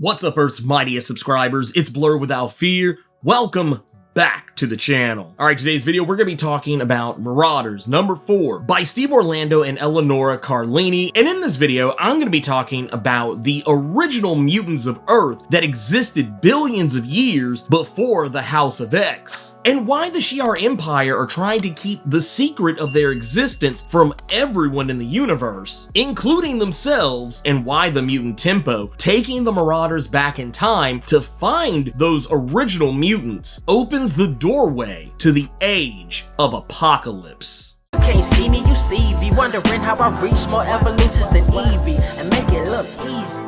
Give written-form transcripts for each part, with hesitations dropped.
What's up, Earth's mightiest subscribers? It's Blerd without fear. Welcome back to the channel. Alright, today's video we're going to be talking about Marauders number 4 by Steve Orlando and Eleonora Carlini, and in this video I'm going to be talking about the original mutants of Earth that existed billions of years before the House of X, and why the Shi'Ar Empire are trying to keep the secret of their existence from everyone in the universe, including themselves, and why the mutant tempo, taking the Marauders back in time to find those original mutants, opens the doorway to the age of apocalypse. You can't see me, you Stevie, wondering how I reach more evolutions than Evie and make it look easy.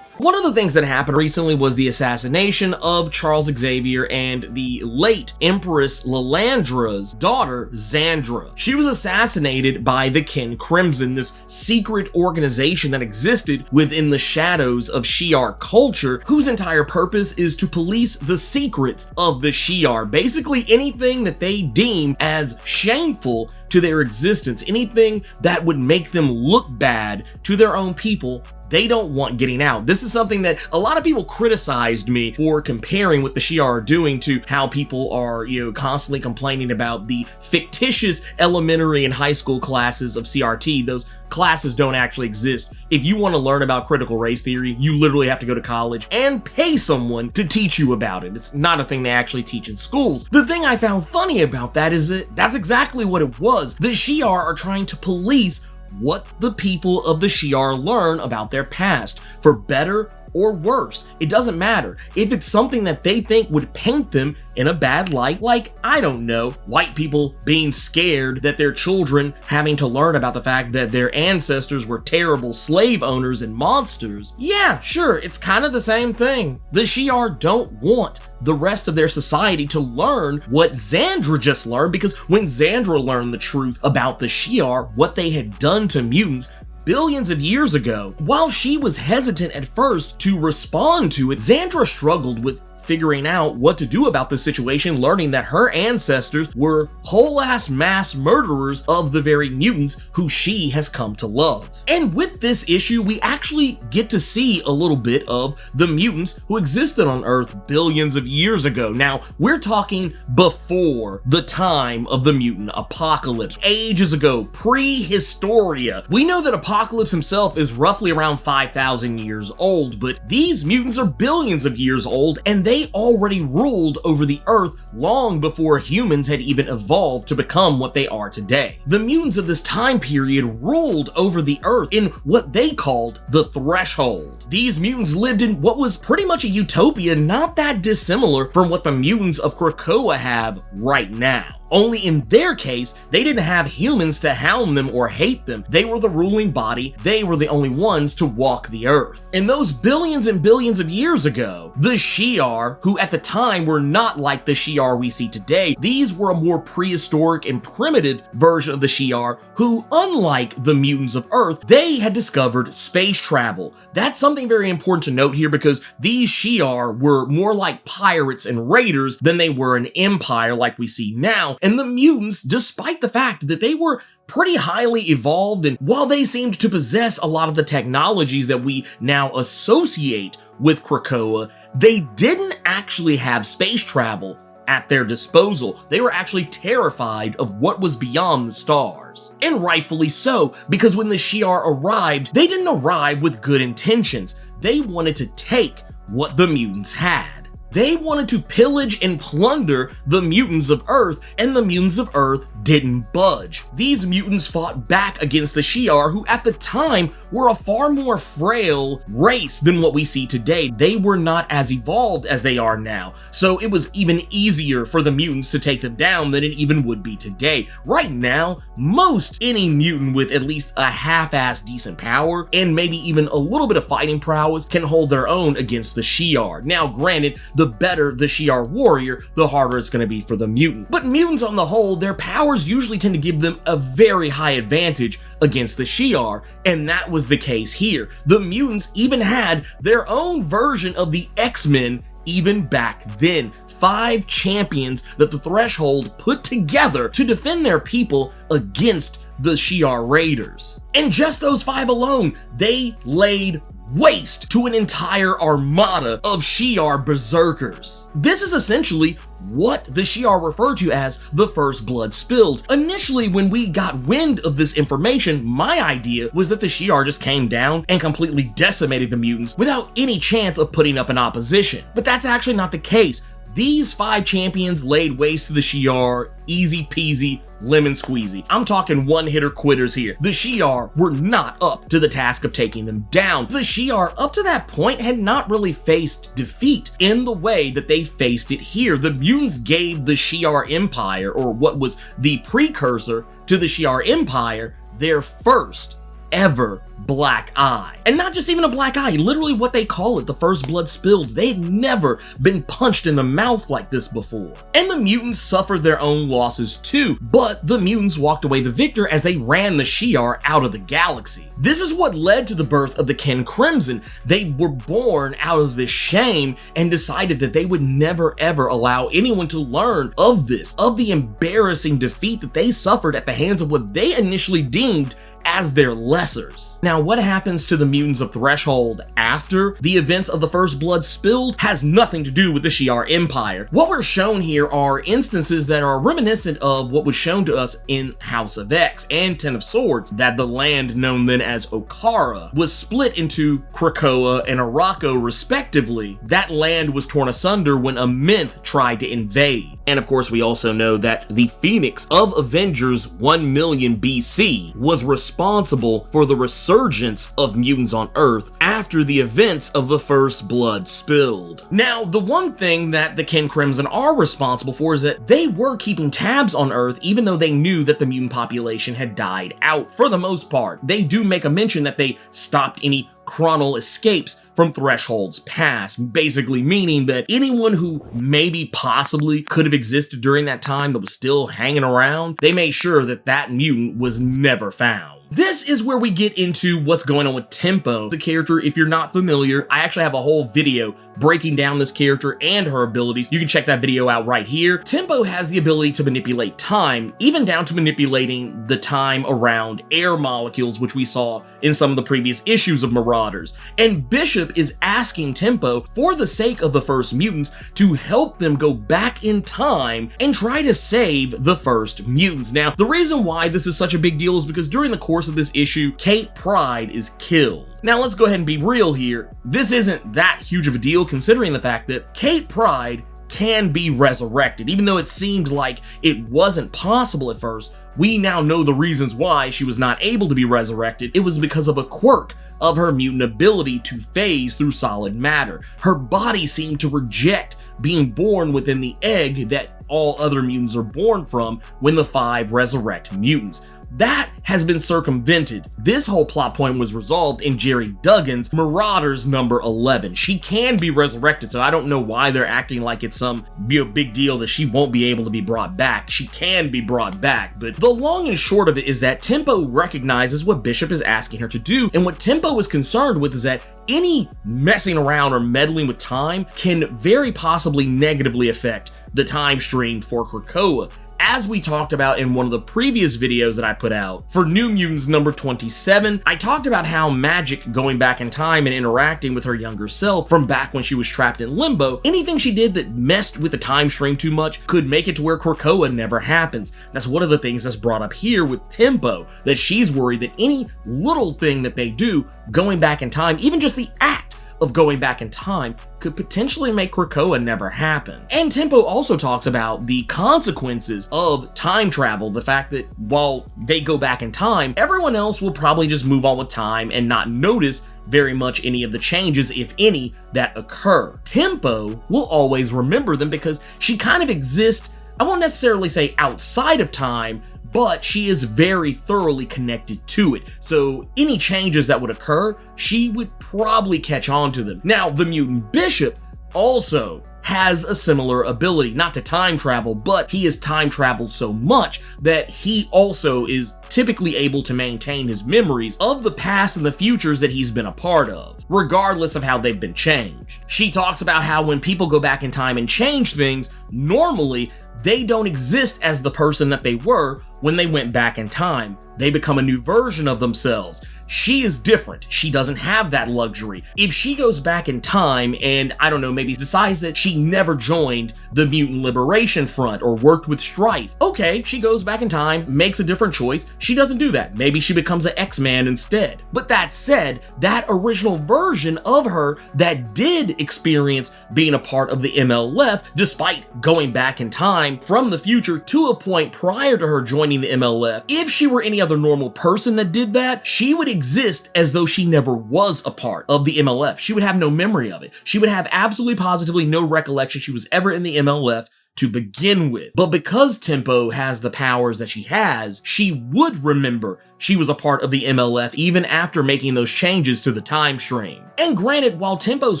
One of the things that happened recently was the assassination of Charles Xavier and the late Empress Lilandra's daughter, Xandra. She was assassinated by the Ken Crimson, this secret organization that existed within the shadows of Shi'Ar culture, whose entire purpose is to police the secrets of the Shi'Ar. Basically anything that they deem as shameful to their existence, anything that would make them look bad to their own people, they don't want getting out. This is something that a lot of people criticized me for comparing what the Shi'Ar are doing to how people are, constantly complaining about the fictitious elementary and high school classes of CRT. Those classes don't actually exist. If you want to learn about critical race theory, you literally have to go to college and pay someone to teach you about it. It's not a thing they actually teach in schools. The thing I found funny about that is that that's exactly what it was. The Shi'Ar are trying to police what the people of the Shi'Ar learn about their past, for better or worse. It doesn't matter. If it's something that they think would paint them in a bad light, like, I don't know, white people being scared that their children having to learn about the fact that their ancestors were terrible slave owners and monsters, yeah, sure, it's kind of the same thing. The Shi'Ar don't want the rest of their society to learn what Xandra just learned, because when Xandra learned the truth about the Shi'Ar, what they had done to mutants billions of years ago, while she was hesitant at first to respond to it, Xandra struggled with figuring out what to do about the situation, learning that her ancestors were whole-ass mass murderers of the very mutants who she has come to love. And with this issue, we actually get to see a little bit of the mutants who existed on Earth billions of years ago. Now, we're talking before the time of the mutant apocalypse, ages ago, pre-Historia. We know that Apocalypse himself is roughly around 5,000 years old, but these mutants are billions of years old, and they already ruled over the Earth long before humans had even evolved to become what they are today. The mutants of this time period ruled over the Earth in what they called the Threshold. These mutants lived in what was pretty much a utopia, not that dissimilar from what the mutants of Krakoa have right now. Only in their case, they didn't have humans to hound them or hate them. They were the ruling body. They were the only ones to walk the Earth. And those billions and billions of years ago, the Shi'Ar, who at the time were not like the Shi'Ar we see today, these were a more prehistoric and primitive version of the Shi'Ar who, unlike the mutants of Earth, they had discovered space travel. That's something very important to note here, because these Shi'Ar were more like pirates and raiders than they were an empire like we see now. And the mutants, despite the fact that they were pretty highly evolved, and while they seemed to possess a lot of the technologies that we now associate with Krakoa, they didn't actually have space travel at their disposal. They were actually terrified of what was beyond the stars. And rightfully so, because when the Shi'Ar arrived, they didn't arrive with good intentions. They wanted to take what the mutants had. They wanted to pillage and plunder the mutants of Earth, and the mutants of Earth didn't budge. These mutants fought back against the Shi'Ar, who at the time were a far more frail race than what we see today. They were not as evolved as they are now, so it was even easier for the mutants to take them down than it even would be today. Right now, most any mutant with at least a half-ass decent power, and maybe even a little bit of fighting prowess, can hold their own against the Shi'Ar. Now, granted, the better the Shi'Ar warrior, the harder it's going to be for the mutant. But mutants on the whole, their powers usually tend to give them a very high advantage against the Shi'Ar, and that was the case here. The mutants even had their own version of the X-Men even back then. 5 champions that the Threshold put together to defend their people against the Shi'Ar Raiders. And just those 5 alone, they laid waste to an entire armada of Shi'Ar berserkers. This is essentially what the Shi'Ar refer to as the first blood spilled. Initially, when we got wind of this information, my idea was that the Shi'Ar just came down and completely decimated the mutants without any chance of putting up an opposition. But that's actually not the case. These 5 champions laid waste to the Shi'Ar, easy peasy, lemon squeezy. I'm talking one-hitter quitters here. The Shi'Ar were not up to the task of taking them down. The Shi'Ar, up to that point, had not really faced defeat in the way that they faced it here. The mutants gave the Shi'Ar Empire, or what was the precursor to the Shi'Ar Empire, their first ever black eye. And not just even a black eye, literally what they call it, the first blood spilled. They had never been punched in the mouth like this before. And the mutants suffered their own losses too, but the mutants walked away the victor as they ran the Shi'Ar out of the galaxy. This is what led to the birth of the Ken Crimson. They were born out of this shame and decided that they would never ever allow anyone to learn of this, of the embarrassing defeat that they suffered at the hands of what they initially deemed as their lessers. Now, what happens to the mutants of Threshold after the events of the first blood spilled has nothing to do with the Shi'Ar Empire. What we're shown here are instances that are reminiscent of what was shown to us in House of X and Ten of Swords, that the land known then as Okara was split into Krakoa and Arakko respectively. That land was torn asunder when a Minth tried to invade. And of course, we also know that the Phoenix of Avengers 1 million BC was responsible for the resurgence of mutants on Earth after the events of the first blood spilled. Now, the one thing that the Ken Crimson are responsible for is that they were keeping tabs on Earth even though they knew that the mutant population had died out for the most part. They do make a mention that they stopped any chronal escapes from Threshold's past, basically meaning that anyone who maybe possibly could have existed during that time that was still hanging around, they made sure that that mutant was never found. This is where we get into what's going on with Tempo. The character, if you're not familiar, I actually have a whole video breaking down this character and her abilities. You can check that video out right here. Tempo has the ability to manipulate time, even down to manipulating the time around air molecules, which we saw in some of the previous issues of Marauders. And Bishop is asking Tempo, for the sake of the first mutants, to help them go back in time and try to save the first mutants. Now, the reason why this is such a big deal is because during the course of this issue, Kate Pryde is killed. Now, let's go ahead and be real here. This isn't that huge of a deal considering the fact that Kate Pryde can be resurrected. Even though it seemed like it wasn't possible at first, we now know the reasons why she was not able to be resurrected. It was because of a quirk of her mutant ability to phase through solid matter. Her body seemed to reject being born within the egg that all other mutants are born from when the 5 resurrect mutants. That has been circumvented. This whole plot point was resolved in Jerry Duggan's Marauders number 11. She can be resurrected, so I don't know why they're acting like it's some big deal that she won't be able to be brought back. She can be brought back, but the long and short of it is that Tempo recognizes what Bishop is asking her to do, and what Tempo is concerned with is that any messing around or meddling with time can very possibly negatively affect the time stream for Krakoa. As we talked about in one of the previous videos that I put out for New Mutants number 27, I talked about how Magic going back in time and interacting with her younger self from back when she was trapped in limbo, anything she did that messed with the time stream too much could make it to where Krakoa never happens. That's one of the things that's brought up here with Tempo, that she's worried that any little thing that they do going back in time, even just the act of going back in time, could potentially make Krakoa never happen. And Tempo also talks about the consequences of time travel, the fact that while they go back in time, everyone else will probably just move on with time and not notice very much any of the changes, if any, that occur. Tempo will always remember them because she kind of exists, I won't necessarily say outside of time, but she is very thoroughly connected to it. So any changes that would occur, she would probably catch on to them. Now, the mutant Bishop also has a similar ability, not to time travel, but he has time traveled so much that he also is typically able to maintain his memories of the past and the futures that he's been a part of, regardless of how they've been changed. She talks about how when people go back in time and change things, normally they don't exist as the person that they were when they went back in time. They become a new version of themselves. She is different. She doesn't have that luxury. If she goes back in time and, I don't know, maybe decides that she never joined the Mutant Liberation Front or worked with Strife, okay, she goes back in time, makes a different choice. She doesn't do that. Maybe she becomes an X-Man instead. But that said, that original version of her that did experience being a part of the MLF, despite going back in time from the future to a point prior to her joining the MLF, if she were any other normal person that did that, she would exist as though she never was a part of the MLF. She would have no memory of it. She would have absolutely positively no recollection she was ever in the MLF to begin with. But because Tempo has the powers that she has, she would remember she was a part of the MLF even after making those changes to the time stream. And granted, while Tempo's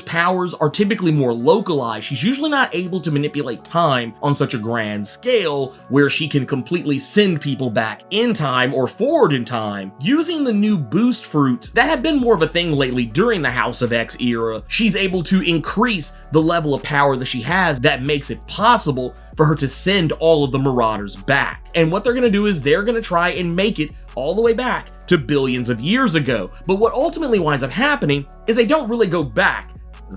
powers are typically more localized, she's usually not able to manipulate time on such a grand scale where she can completely send people back in time or forward in time. Using the new boost fruits that have been more of a thing lately during the House of X era, she's able to increase the level of power that she has that makes it possible for her to send all of the Marauders back. And what they're gonna do is they're gonna try and make it all the way back to billions of years ago. But what ultimately winds up happening is they don't really go back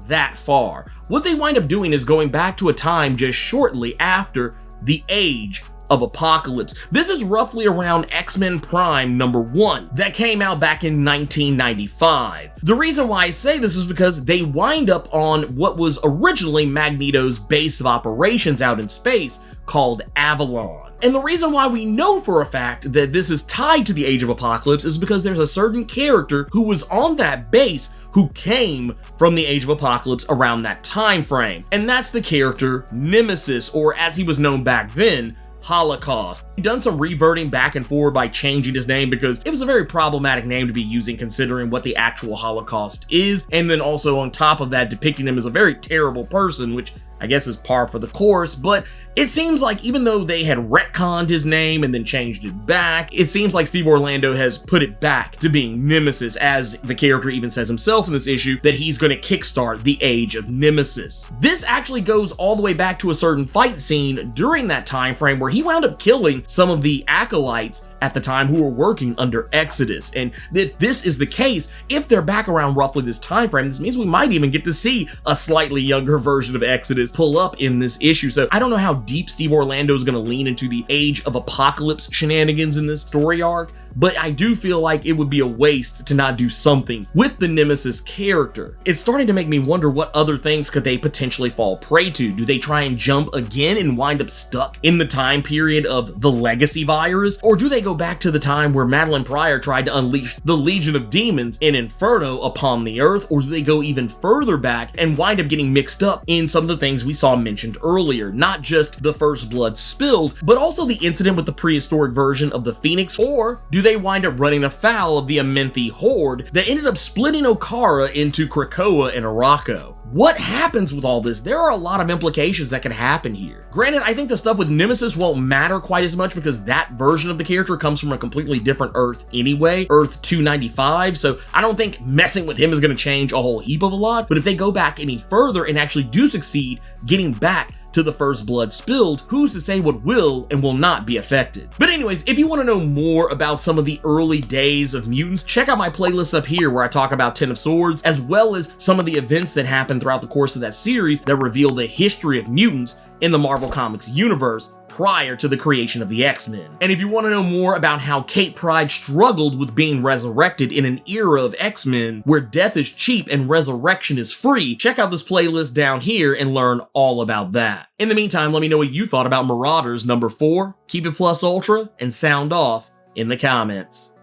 that far. What they wind up doing is going back to a time just shortly after the Age of Apocalypse. This is roughly around X-Men Prime #1 that came out back in 1995. The reason why I say this is because they wind up on what was originally Magneto's base of operations out in space called Avalon. And the reason why we know for a fact that this is tied to the Age of Apocalypse is because there's a certain character who was on that base who came from the Age of Apocalypse around that time frame. And that's the character Nemesis, or as he was known back then, Holocaust. He'd done some reverting back and forward by changing his name because it was a very problematic name to be using considering what the actual Holocaust is, and then also on top of that depicting him as a very terrible person, which I guess is par for the course. But it seems like even though they had retconned his name and then changed it back, it seems like Steve Orlando has put it back to being Nemesis, as the character even says himself in this issue that he's going to kickstart the Age of Nemesis. This actually goes all the way back to a certain fight scene during that time frame where he wound up killing some of the acolytes at the time who were working under Exodus. And if this is the case, if they're back around roughly this time frame, this means we might even get to see a slightly younger version of Exodus pull up in this issue. So I don't know how deep Steve Orlando is going to lean into the Age of Apocalypse shenanigans in this story arc, but I do feel like it would be a waste to not do something with the Nemesis character. It's starting to make me wonder what other things could they potentially fall prey to. Do they try and jump again and wind up stuck in the time period of the Legacy virus? Or do they go back to the time where Madeline Pryor tried to unleash the Legion of Demons in Inferno upon the Earth? Or do they go even further back and wind up getting mixed up in some of the things we saw mentioned earlier? Not just the first blood spilled, but also the incident with the prehistoric version of the Phoenix? Or do they wind up running afoul of the Amenthi Horde that ended up splitting Okara into Krakoa and Arakko? What happens with all this? There are a lot of implications that can happen here. Granted, I think the stuff with Nemesis won't matter quite as much because that version of the character comes from a completely different Earth anyway, Earth 295, so I don't think messing with him is going to change a whole heap of a lot. But if they go back any further and actually do succeed getting back to the first blood spilled, who's to say what will and will not be affected? But anyways, if you want to know more about some of the early days of mutants, check out my playlist up here where I talk about Ten of Swords, as well as some of the events that happened throughout the course of that series that reveal the history of mutants in the Marvel Comics universe prior to the creation of the X-Men. And if you want to know more about how Kate Pryde struggled with being resurrected in an era of X-Men where death is cheap and resurrection is free, check out this playlist down here and learn all about that. In the meantime, let me know what you thought about Marauders #4. Keep it plus ultra and sound off in the comments.